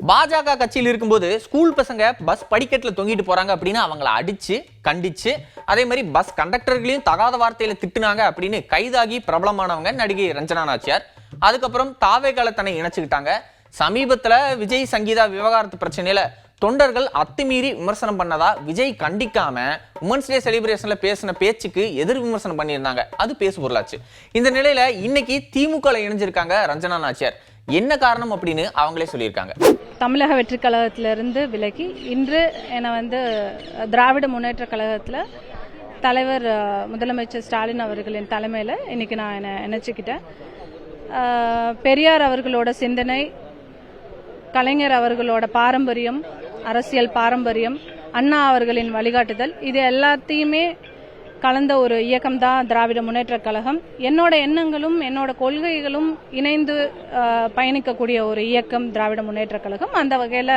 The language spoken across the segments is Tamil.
பாஜக கட்சியில் இருக்கும்போது ஸ்கூல் பசங்க பஸ் படிக்கட்டுல தொங்கிட்டு போறாங்க அப்படின்னு அவங்கள அடிச்சு கண்டிச்சு, அதே மாதிரி பஸ் கண்டக்டர்களையும் தகாத வார்த்தையில திட்டுனாங்க அப்படின்னு கைதாகி பிரபலமானவங்க நடிகை ரஞ்சனா நாச்சியார். அதுக்கப்புறம் தாவேகால தன்னை இணைச்சுக்கிட்டாங்க. சமீபத்துல விஜய் சங்கீதா விவகாரத்து பிரச்சனையில தொண்டர்கள் அத்துமீறி விமர்சனம் பண்ணதா விஜய் கண்டிக்காம உமன்ஸ் டே செலிப்ரேஷன்ல பேசின பேச்சுக்கு எதிர் விமர்சனம் பண்ணியிருந்தாங்க. அது பேசு பொருளாச்சு. இந்த நிலையில இன்னைக்கு திமுக இணைஞ்சிருக்காங்க ரஞ்சனா நாச்சியார். என்ன காரணம் அப்படின்னு அவங்களே சொல்லியிருக்காங்க. தமிழக வெற்றி கழகத்திலிருந்து விலகி இன்று என்னை திராவிட முன்னேற்ற கழகத்தில் தலைவர் முதலமைச்சர் ஸ்டாலின் அவர்களின் தலைமையில் இன்னைக்கு நான் என்னை இணைச்சிக்கிட்டேன். பெரியார் அவர்களோட சிந்தனை, கலைஞர் அவர்களோட பாரம்பரியம், அரசியல் பாரம்பரியம், அண்ணா அவர்களின் வழிகாட்டுதல், இது எல்லாத்தையுமே கலந்த ஒரு இயக்கம் தான் திராவிட முன்னேற்ற கழகம். என்னோட எண்ணங்களும் என்னோட கொள்கைகளும் இணைந்து பயணிக்கக்கூடிய ஒரு இயக்கம் திராவிட முன்னேற்ற கழகம். அந்த வகையில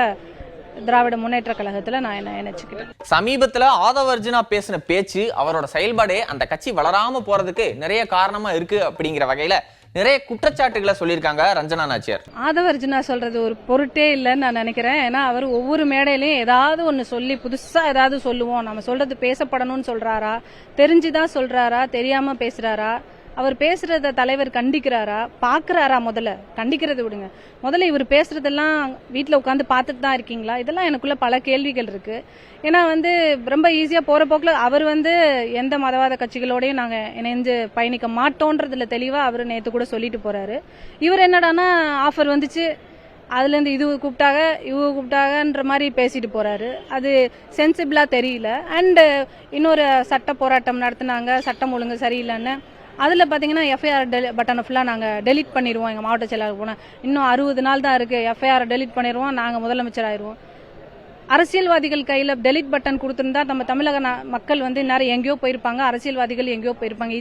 திராவிட முன்னேற்ற கழகத்துல நான் என்ன நினைச்சுக்கிட்டேன். சமீபத்துல ஆதவ அர்ஜுனா பேசின பேச்சு, அவரோட செயல்பாடே அந்த கட்சி வளராம போறதுக்கு நிறைய காரணமா இருக்கு அப்படிங்கிற வகையில நிறைய குற்றச்சாட்டுகளை சொல்லியிருக்காங்க ரஞ்சனா நாச்சியார். ஆதவ அர்ஜுனா சொல்றது ஒரு பொருட்டே இல்லைன்னு நான் நினைக்கிறேன். ஏன்னா அவர் ஒவ்வொரு மேடையிலையும் ஏதாவது ஒன்று சொல்லி புதுசா ஏதாவது சொல்லுவோம், நம்ம சொல்றது பேசப்படணும்னு சொல்றாரா, தெரிஞ்சுதான் சொல்றாரா, தெரியாம பேசுறாரா, அவர் பேசுறத தலைவர் கண்டிக்கிறாரா, பாக்குறாரா? முதல்ல கண்டிக்கிறது விடுங்க, முதல்ல இவர் பேசுறதெல்லாம் வீட்டுல உட்காந்து பார்த்துட்டு தான் இருக்கீங்களா? இதெல்லாம் எனக்குள்ள பல கேள்விகள் இருக்கு. ஏன்னா ரொம்ப ஈஸியா போற போக்குல அவர் எந்த மதவாத கட்சிகளோடயும் நாங்க இணைந்து பயணிக்க மாட்டோன்றதுல தெளிவா அவர் நேத்து கூட சொல்லிட்டு போறாரு. இவர் என்னடானா ஆஃபர் வந்துச்சு, அதுல இருந்து இது கூப்பிட்டாங்கன்ற மாதிரி பேசிட்டு போறாரு. அது சென்சிபிளா தெரியல. அண்ட் இன்னொரு சட்ட போராட்டம் நடத்தினாங்க, சட்டம் ஒழுங்கு சரியில்லைன்னு. அதில் பார்த்தீங்கன்னா எஃப்ஐஆர் பட்டனை ஃபுல்லாக நாங்கள் டெலிட் பண்ணிடுவோம். எங்கள் மாவட்ட செயலாளர் போனால் இன்னும் 60 நாள் தான் இருக்குது, எஃப்ஐஆர் டெலிட் பண்ணிடுவோம், நாங்கள் முதலமைச்சர் ஆயிடுவோம். அரசியல்வாதிகள் கையில் டெலிட் பட்டன் கொடுத்துருந்தா நம்ம தமிழக மக்கள் இந்நேரம் எங்கேயோ போயிருப்பாங்க, அரசியல்வாதிகள் எங்கேயோ போயிருப்பாங்க.